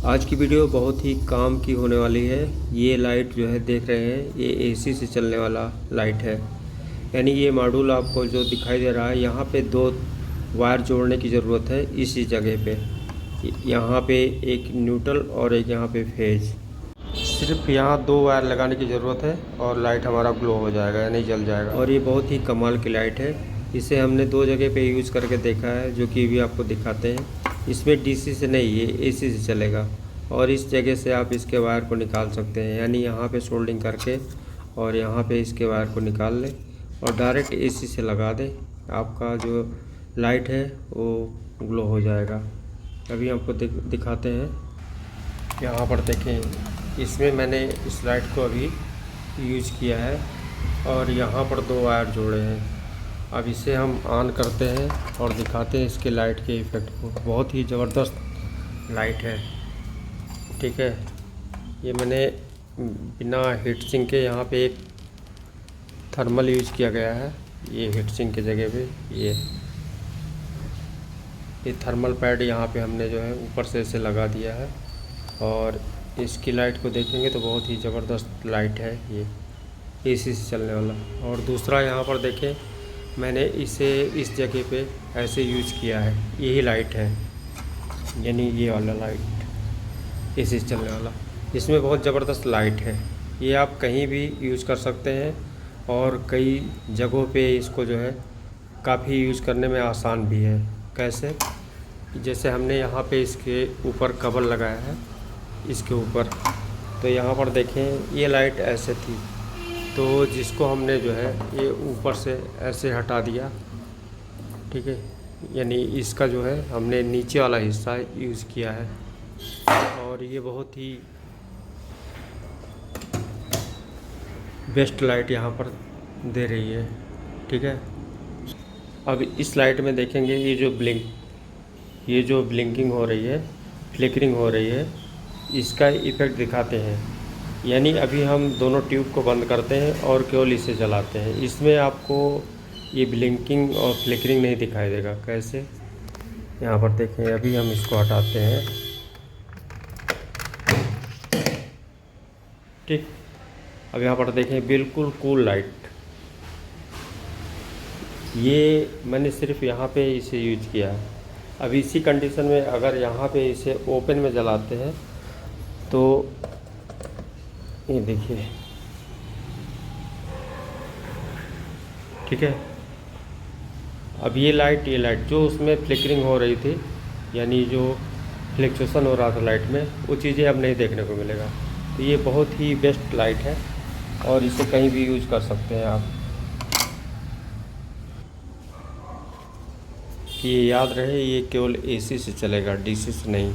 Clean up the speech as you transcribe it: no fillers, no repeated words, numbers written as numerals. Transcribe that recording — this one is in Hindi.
आज की वीडियो बहुत ही काम की होने वाली है। ये लाइट जो है देख रहे हैं, ये एसी से चलने वाला लाइट है। यानी ये मॉड्यूल आपको जो दिखाई दे रहा है, यहाँ पे दो वायर जोड़ने की ज़रूरत है इसी जगह पे। यहाँ पे एक न्यूट्रल और एक यहाँ पे फेज। सिर्फ यहाँ दो वायर लगाने की ज़रूरत है और लाइट हमारा ग्लो हो जाएगा, यानी जल जाएगा। और ये बहुत ही कमाल की लाइट है। इसे हमने दो जगह पे यूज़ करके देखा है, जो कि भी आपको दिखाते हैं। इसमें डीसी से नहीं, ये एसी से चलेगा। और इस जगह से आप इसके वायर को निकाल सकते हैं, यानी यहाँ पे सोल्डिंग करके और यहाँ पे इसके वायर को निकाल लें और डायरेक्ट एसी से लगा दें। आपका जो लाइट है वो ग्लो हो जाएगा। अभी आपको दिखाते हैं। यहाँ पर देखें, इसमें मैंने इस लाइट को अभी यूज किया है और यहाँ पर दो वायर जोड़े हैं। अब इसे हम ऑन करते हैं और दिखाते हैं इसके लाइट के इफ़ेक्ट को। बहुत ही ज़बरदस्त लाइट है, ठीक है। ये मैंने बिना हीट सिंक के यहाँ पे एक थर्मल यूज किया गया है। ये हीट सिंक की जगह पे ये थर्मल पैड यहाँ पे हमने जो है ऊपर से इसे लगा दिया है। और इसकी लाइट को देखेंगे तो बहुत ही ज़बरदस्त लाइट है ये, एसी से चलने वाला। और दूसरा यहाँ पर देखें, मैंने इसे इस जगह पे ऐसे यूज किया है। यही लाइट है, यानी ये वाला लाइट एसी से चलने वाला। इसमें बहुत ज़बरदस्त लाइट है। ये आप कहीं भी यूज़ कर सकते हैं और कई जगहों पे इसको जो है काफ़ी यूज़ करने में आसान भी है। कैसे? जैसे हमने यहाँ पे इसके ऊपर कवर लगाया है, इसके ऊपर, तो यहाँ पर देखें ये लाइट ऐसे थी, तो जिसको हमने जो है ये ऊपर से ऐसे हटा दिया, ठीक है। यानी इसका जो है हमने नीचे वाला हिस्सा यूज़ किया है और ये बहुत ही बेस्ट लाइट यहाँ पर दे रही है, ठीक है। अब इस लाइट में देखेंगे, ये जो ब्लिंकिंग हो रही है, फ्लिकरिंग हो रही है, इसका इफ़ेक्ट दिखाते हैं। यानी अभी हम दोनों ट्यूब को बंद करते हैं और केवल इसे जलाते हैं। इसमें आपको ये ब्लिंकिंग और फ्लिकरिंग नहीं दिखाई देगा। कैसे? यहाँ पर देखें, अभी हम इसको हटाते हैं, ठीक। अब यहाँ पर देखें, बिल्कुल कूल लाइट। ये मैंने सिर्फ यहाँ पे इसे यूज किया है। अब इसी कंडीशन में अगर यहाँ पे इसे ओपन में जलाते हैं तो ये देखिए, ठीक है। अब ये लाइट जो उसमें फ्लिकरिंग हो रही थी, यानी जो फ्लक्चुएशन हो रहा था लाइट में, वो चीज़ें अब नहीं देखने को मिलेगा। तो ये बहुत ही बेस्ट लाइट है और इसे कहीं भी यूज कर सकते हैं आप। कि ये याद रहे, ये केवल एसी से चलेगा, डीसी से नहीं।